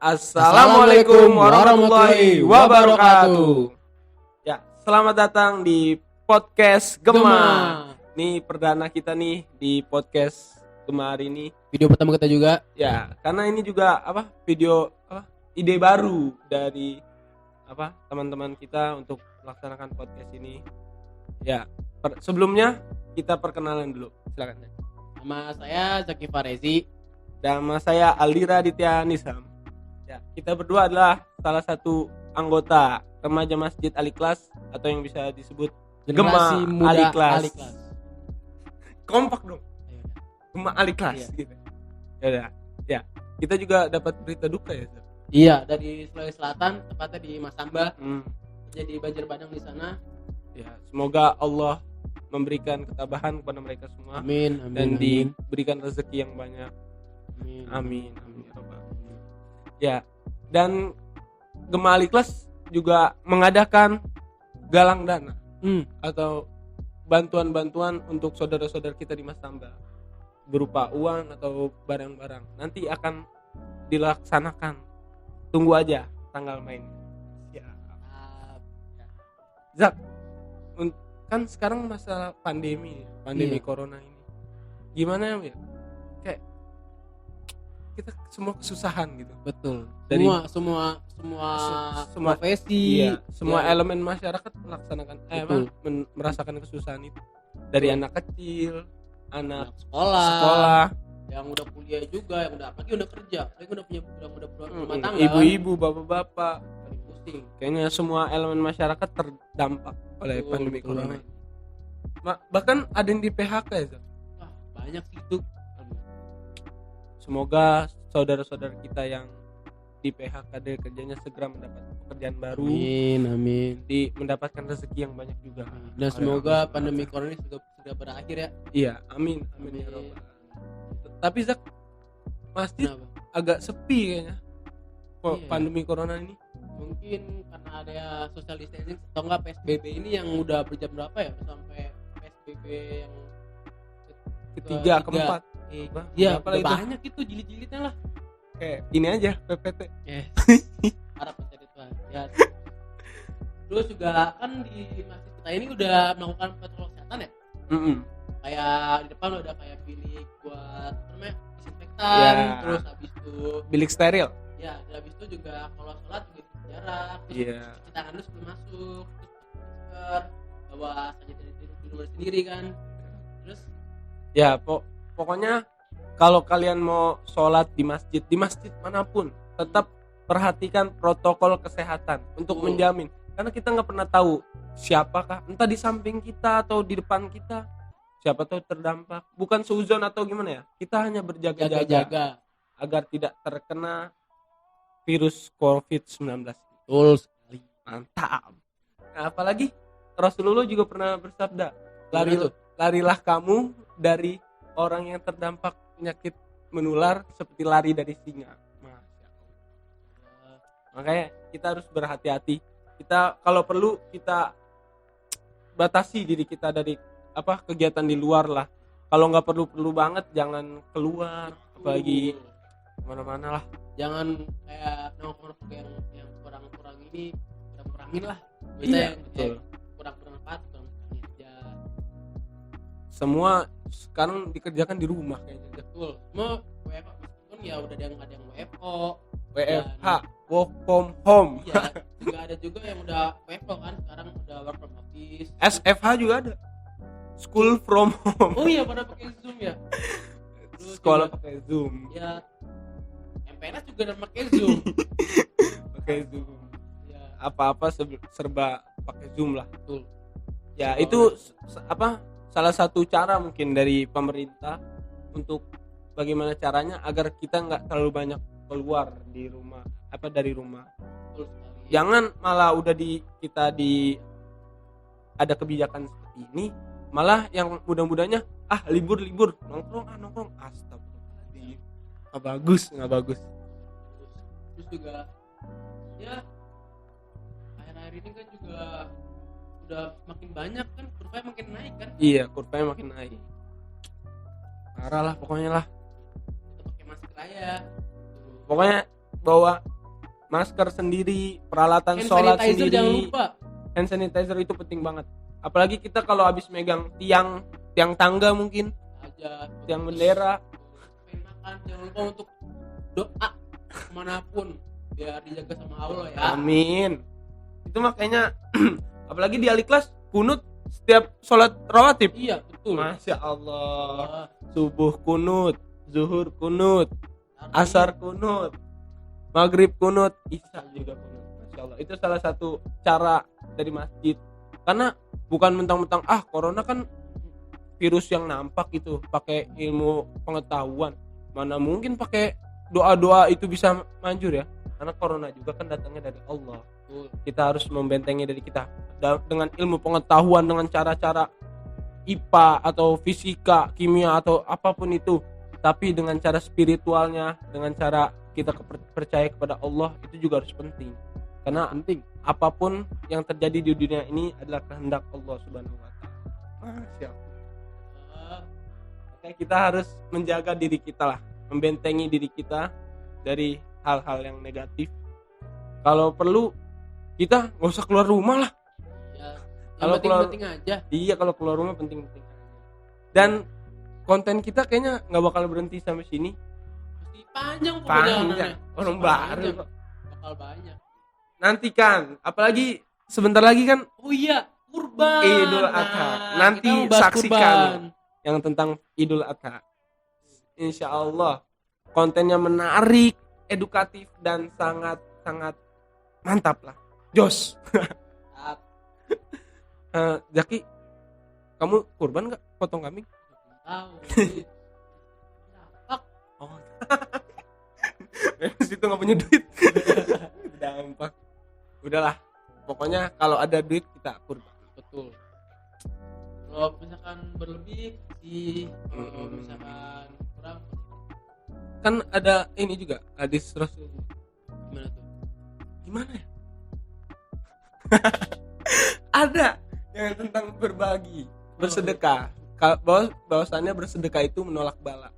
Assalamualaikum warahmatullahi wabarakatuh. Ya, selamat datang di podcast Gema. Nih perdana kita nih di podcast Gema hari ini. Video pertama kita juga. Ya, karena ini juga ide baru dari teman-teman kita untuk melaksanakan podcast ini. Ya, sebelumnya kita perkenalan dulu. Silakan. Nama saya Zaki Farezi. Nama saya Aldira Ditya Nisham. Ya, kita berdua adalah salah satu anggota remaja Masjid Al-Ikhlas atau yang bisa disebut Generasi Gema Muda Al-Ikhlas. Al-Ikhlas. Kompak dong. Gema Al-Ikhlas gitu. Ya, kita juga dapat berita duka ya. Iya, dari Sulawesi Selatan, tepatnya di Masamba. Jadi banjir bandang di sana. Ya, semoga Allah memberikan ketabahan kepada mereka semua. Amin. Dan diberikan rezeki yang banyak. Amin. Ya, dan Gema Al-Ikhlas juga mengadakan galang dana atau bantuan-bantuan untuk saudara-saudara kita di Masamba berupa uang atau barang-barang. Nanti akan dilaksanakan. Tunggu aja tanggal main. Ya. Zak, kan sekarang masalah pandemi corona ini. Gimana ya? Kayak kita semua kesusahan gitu. Betul. Dari semua profesi, semua ya. elemen masyarakat melaksanakan merasakan kesusahan itu. Dari anak kecil, anak sekolah, yang udah kuliah juga, yang udah kerja, yang udah punya rumah tangga, ibu-ibu, bapak-bapak, pusing. Kayaknya semua elemen masyarakat terdampak oleh pandemi corona. Bahkan ada yang di PHK ya, Zak? Banyak sih itu. Semoga saudara-saudara kita yang di PHK dari kerjanya segera mendapat pekerjaan baru. Amin. Mendapatkan rezeki yang banyak juga. Dan semoga pandemi corona ini segera berakhir ya. Iya, amin. Ya Rabbal. Tapi Zak, masjid agak sepi kayaknya. Pandemi corona ini. Mungkin karena ada social distancing atau enggak PSBB ini yang udah berjam berapa ya, sampai PSBB yang ketiga, keempat. Iya, banyak itu jilid-jilidnya lah. Kayak ini aja PPT. Harap mencari Tuhan. Ya. Terus juga kan di masjid kita ini udah melakukan protokol kesehatan ya. Kayak di depan udah kayak bilik buat disinfektan, terus habis itu bilik steril. Ya, dan habis itu juga kalau sholat juga jarak. Cuci tangan dulu sebelum masuk. Terus bawa sajadah di rumah sendiri kan. Terus ya pokoknya kalau kalian mau sholat di masjid manapun, tetap perhatikan protokol kesehatan untuk menjamin. Karena kita nggak pernah tahu siapakah, entah di samping kita atau di depan kita, siapa tahu terdampak. Bukan seuzon atau gimana ya, kita hanya berjaga-jaga agar tidak terkena virus COVID-19. Betul sekali. Mantap. Nah, apalagi Rasulullah juga pernah bersabda, larilah kamu dari orang yang terdampak penyakit menular seperti lari dari singa. Makanya kita harus berhati-hati. Kita kalau perlu kita batasi diri kita dari kegiatan di luar lah. Kalau nggak perlu banget jangan keluar, apalagi kemana-mana lah. Jangan kayak nongkrong yang kurang-kurang ini, kurangin lah. Betul. Kurang bermanfaat, kurang aja. Semua sekarang dikerjakan di rumah kayaknya. Betul. Mau WFH meskipun ya udah ada yang WFO, WFH, work from home. Iya, juga ada juga yang udah WFO kan, sekarang udah work from office. SFH juga ada. School from home. Oh iya, pada pakai Zoom ya. Terus sekolah pakai Zoom. Ya. MPLS juga udah pakai Zoom. Pakai Zoom. Ya. Apa-apa serba pakai Zoom lah. Betul. Ya, itu salah satu cara mungkin dari pemerintah untuk bagaimana caranya agar kita nggak terlalu banyak keluar dari rumah. Betul sekali. Jangan malah udah ada kebijakan seperti ini, malah yang mudah-mudahnya libur nongkrong astagfirullahaladzim. Nggak bagus. Terus juga ya akhir-akhir ini kan juga udah makin banyak kan, kurvanya makin naik kan. Iya, kurvanya makin naik. Parah lah pokoknya lah. Kita pakai masker aja. Pokoknya bawa masker sendiri, peralatan Hand sholat sanitizer sendiri. jangan lupa. Hand sanitizer itu penting banget. Apalagi kita kalau habis megang tiang tangga mungkin, Aja tiang bendera. main makan, jangan lupa untuk doa kemanapun biar dijaga sama Allah ya. Amin. Itu makanya apalagi di Al-Ikhlas kunut setiap sholat rawatib. Iya betul. Masya Allah. Subuh kunut, zuhur kunut, asar kunut, maghrib kunut, isya juga kunut. Masya Allah. Itu salah satu cara dari masjid. Karena bukan mentang-mentang corona kan virus yang nampak itu, pakai ilmu pengetahuan. Mana mungkin pakai doa-doa itu bisa manjur ya. Karena corona juga kan datangnya dari Allah. Kita harus membentengi dari kita dengan ilmu pengetahuan, dengan cara-cara IPA atau fisika, kimia atau apapun itu. Tapi dengan cara spiritualnya, dengan cara kita percaya kepada Allah, itu juga harus penting. Karena penting apapun yang terjadi di dunia ini adalah kehendak Allah Subhanahu wa taala. Masya Allah. Oke, kita harus menjaga diri kita lah, membentengi diri kita dari hal-hal yang negatif. Kalau perlu kita nggak usah keluar rumah lah. Ya, kalau penting aja. Iya, kalau keluar rumah penting-penting. Dan konten kita kayaknya nggak bakal berhenti sampai sini. Pasti panjang perjalanannya. Orang baru kok. Bakal banyak. Nantikan, apalagi sebentar lagi kan kurban. Idul Adha. Nanti saksikan yang tentang Idul Adha. Insya Allah kontennya menarik, edukatif dan sangat mantap lah. Jos. Zaki, kamu kurban nggak potong kambing? Tahu. Oh. Situ nggak punya duit. Dampak. Udahlah. Pokoknya kalau ada duit kita kurban. Betul. Kalau misalkan berlebih sih, kalau misalkan kurang kan ada ini juga hadis Rasul. Gimana tuh? Gimana ya? Ada yang tentang berbagi, bersedekah. Bahwasannya bersedekah itu menolak bala.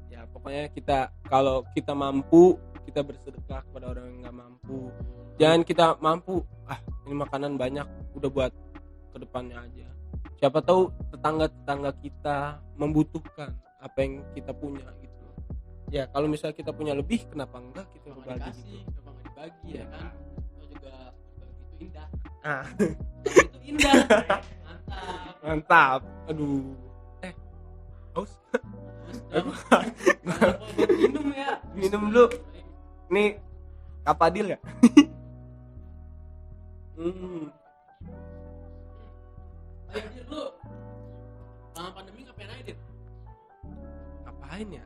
Ya pokoknya kalau kita mampu, kita bersedekah kepada orang yang nggak mampu. Jangan kita mampu, ini makanan banyak, udah buat kedepannya aja. Siapa tahu tetangga kita membutuhkan apa yang kita punya gitu. Ya kalau misalnya kita punya lebih, kenapa enggak kita berbagi gitu. Kenapa nggak dibagi ya kan? Itu juga begitu indah. Itu indah. Mantap. Aduh. Haus. Minum ya. Minum dulu. Nih Kapadil ya. Ayo Dir lu. Selama pandemi ngapain aja Dir? Ngapain ya?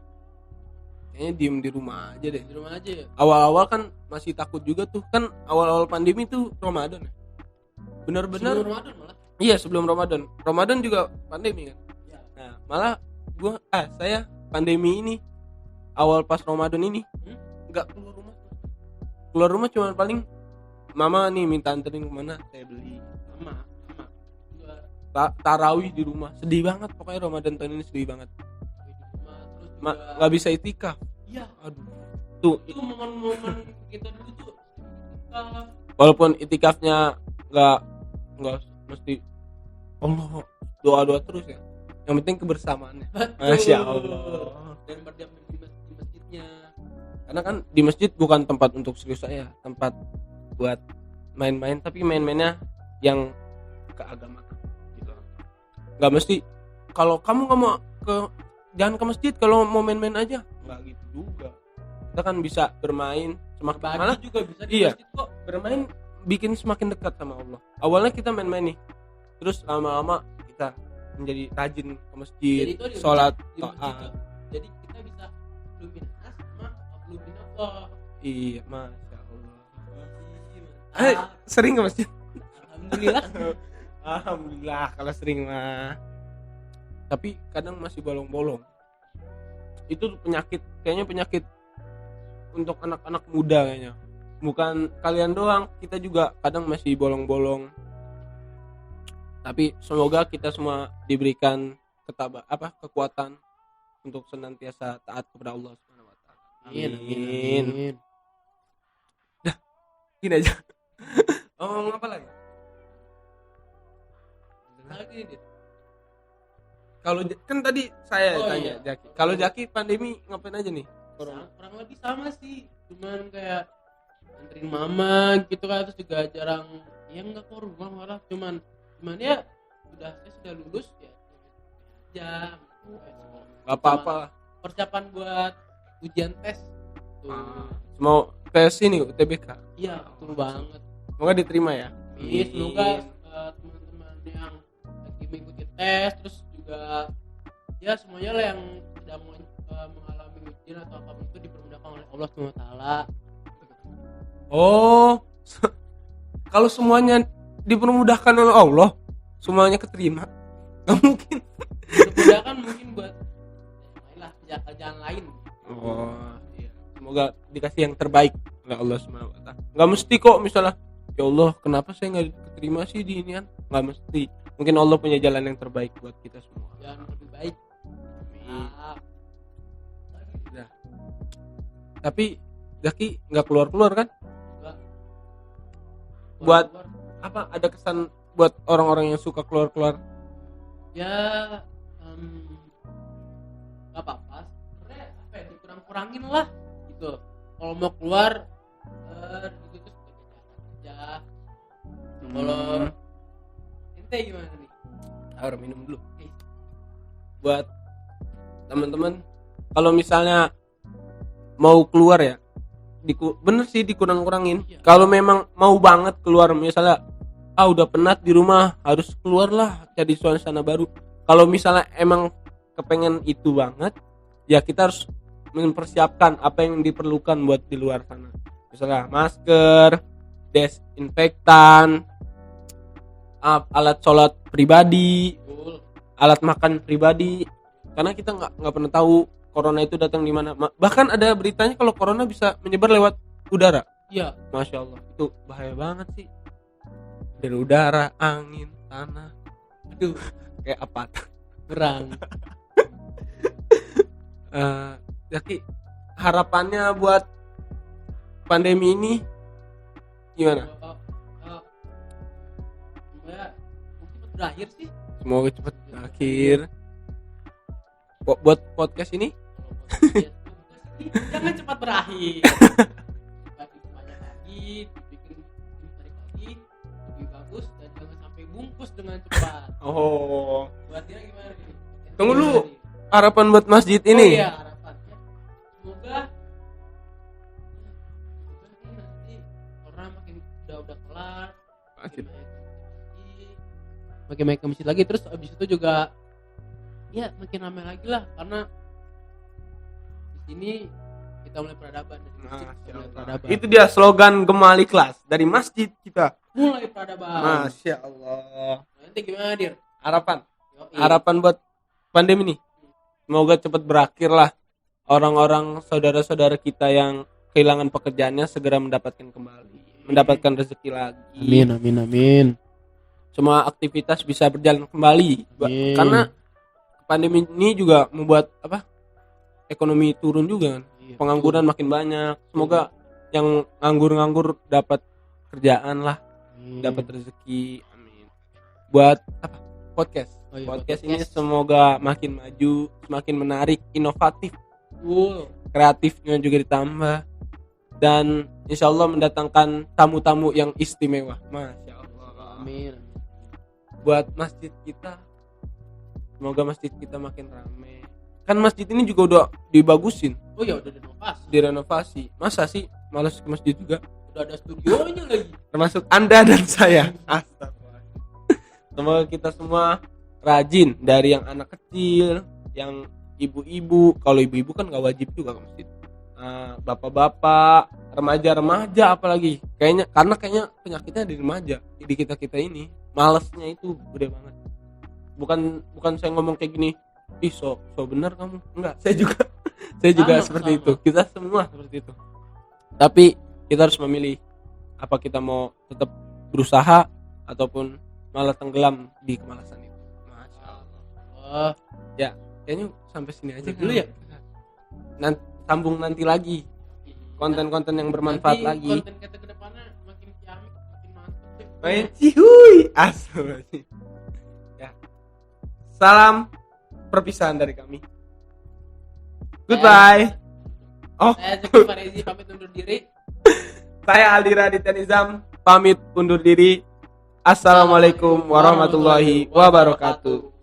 Kayaknya diem di rumah aja deh. Di rumah aja ya? Awal-awal kan masih takut juga tuh. Kan awal-awal pandemi tuh Ramadan ya. Benar-benar. Sebelum Ramadan malah. Iya sebelum Ramadan. Ramadan juga pandemi kan. Ya. Nah malah saya pandemi ini awal pas Ramadan ini nggak keluar rumah. Keluar rumah cuma paling mama nih minta anterin kemana saya beli. Sama. Tarawih di rumah. Sedih banget pokoknya Ramadan tahun ini sedih banget. Nggak bisa itikaf. Iya. Aduh. Tuh itu momen-momen kita dulu tuh itikaf. Walaupun itikafnya nggak mesti Allah doa terus ya. Yang penting kebersamaannya. Masya Allah. Dan berdiam di masjidnya. Karena kan di masjid bukan tempat untuk serius saya, tempat buat main-main, tapi main-mainnya yang keagamaan gitu. Nggak mesti kalau kamu nggak mau jangan ke masjid, kalau mau main-main aja nggak gitu juga. Kita kan bisa bermain semakin malah juga bisa di masjid kok. Bermain bikin semakin dekat sama Allah. Awalnya kita main-main nih, terus lama-lama kita menjadi rajin ke masjid, sholat, taat. Jadi kita bisa lumin nas sama lumin Allah. Iya, masya Allah. Sering ke masjid? Alhamdulillah. Alhamdulillah kalau sering mah. Tapi kadang masih bolong-bolong. Itu kayaknya penyakit untuk anak-anak muda kayaknya. Bukan kalian doang, kita juga kadang masih bolong-bolong. Tapi semoga kita semua diberikan kekuatan untuk senantiasa taat kepada Allah Subhanahu wa taala. Amin. Dah, gini aja. Ngomong apa lagi? Lagi Dit. Kalau kan tadi saya Oh, tanya iya. Jaki. Kalau Jaki pandemi ngapain aja nih? Kurang lebih sama sih, cuman kayak anterin mama gitu kan, terus juga jarang ya nggak keluar rumah malah cuman ya saya sudah lulus ya aja gitu. Gak apa-apa lah. Persiapan buat ujian tes tuh. Mau tes ini UTBK. Iya betul banget. Semoga diterima ya. Semoga teman-teman yang lagi mengikuti tes terus juga ya semuanya lah yang sedang mengalami ujian atau apapun itu dipermudahkan oleh Allah SWT. Oh, kalau semuanya dipermudahkan oleh Allah, semuanya keterima. Gak mungkin. Dipermudahkan mungkin buat kerjaan lain. Oh, iya. Semoga dikasih yang terbaik oleh Allah SWT. Gak mesti kok misalnya, ya Allah kenapa saya nggak keterima sih di inian? Gak mesti. Mungkin Allah punya jalan yang terbaik buat kita semua. Yang lebih baik. Nah. Tapi Zaki nggak keluar kan? Buat apa? Ada kesan buat orang-orang yang suka keluar? Ya, nggak apa-apa. Sebenarnya apa ya, dikurang-kurangin lah gitu. Kalau mau keluar, gitu terus aja. Kalau ente gimana nih? Harus minum dulu. Buat teman-teman, kalau misalnya mau keluar ya, bener sih dikurang-kurangin. Iya. Kalau memang mau banget keluar, misalnya udah penat di rumah, harus keluar lah cari suasana baru. Kalau misalnya emang kepengen itu banget, ya kita harus mempersiapkan apa yang diperlukan buat di luar sana. Misalnya masker, desinfektan, alat sholat pribadi, alat makan pribadi. Karena kita nggak pernah tahu corona itu datang di mana. Bahkan ada beritanya kalau corona bisa menyebar lewat udara. Iya. Masya Allah, itu bahaya banget sih. Dari udara, angin, tanah. Aduh, kayak apa? Berang. Jadi harapannya buat pandemi ini gimana? Semoga mungkin berakhir sih. Semoga cepat berakhir. Buat podcast ini Jangan cepat berakhir. Lagi banyak lagi, bikin lagi lebih bagus dan jangan sampai bungkus dengan cepat. Oh, Buat dia gimana nih? Tunggu dulu. Harapan buat masjid ini. Oh iya, harapannya semoga nanti orang makin udah kelar, makin ke masjid lagi, terus abis itu juga ya makin ramai lagi lah, karena di sini kita mulai peradaban dari masjid, mulai peradaban. Itu dia slogan Gemal Ikhlas dari masjid kita. Mulai peradaban. Masya Allah. Nanti gimana dir? Harapan buat pandemi nih. Semoga cepat berakhir lah. Orang-orang saudara-saudara kita yang kehilangan pekerjaannya segera mendapatkan kembali, mendapatkan rezeki lagi. Amin. Semua aktivitas bisa berjalan kembali. Karena pandemi ini juga membuat ekonomi turun juga kan. Pengangguran makin banyak. Semoga yang nganggur dapat kerjaan lah, dapat rezeki. Amin. Buat podcast. Podcast ini semoga makin maju, semakin menarik, inovatif, kreatifnya juga ditambah, dan insya Allah mendatangkan tamu-tamu yang istimewa. Masya Allah. Amin. Buat masjid kita, semoga masjid kita makin ramai. Kan masjid ini juga udah dibagusin. Oh ya, udah direnovasi. Masa sih malas ke masjid juga? Udah ada studionya lagi. Termasuk Anda dan saya. Astagfirullah. Semoga kita semua rajin, dari yang anak kecil, yang ibu-ibu. Kalau ibu-ibu kan gak wajib juga ke masjid. Bapak-bapak, remaja-remaja apalagi. Kayaknya penyakitnya di remaja, di kita ini. Malesnya itu gede banget. Bukan saya ngomong kayak gini, so benar kamu. Enggak, saya juga seperti itu. Kita semua seperti itu. Tapi kita harus memilih, apa kita mau tetap berusaha ataupun malah tenggelam di kemalasan itu. Masya Allah. Ya, kayaknya sampai sini aja dulu ya. Nanti sambung nanti lagi konten-konten yang bermanfaat nanti lagi. Konten kita ke depannya makin ciamik, makin mantap. Main cihuy, asli. Ya. Salam perpisahan dari kami. Goodbye. Saya Zeki Farezi pamit undur diri. Saya Aldira Aditya Nizam pamit undur diri. Assalamualaikum warahmatullahi wabarakatuh.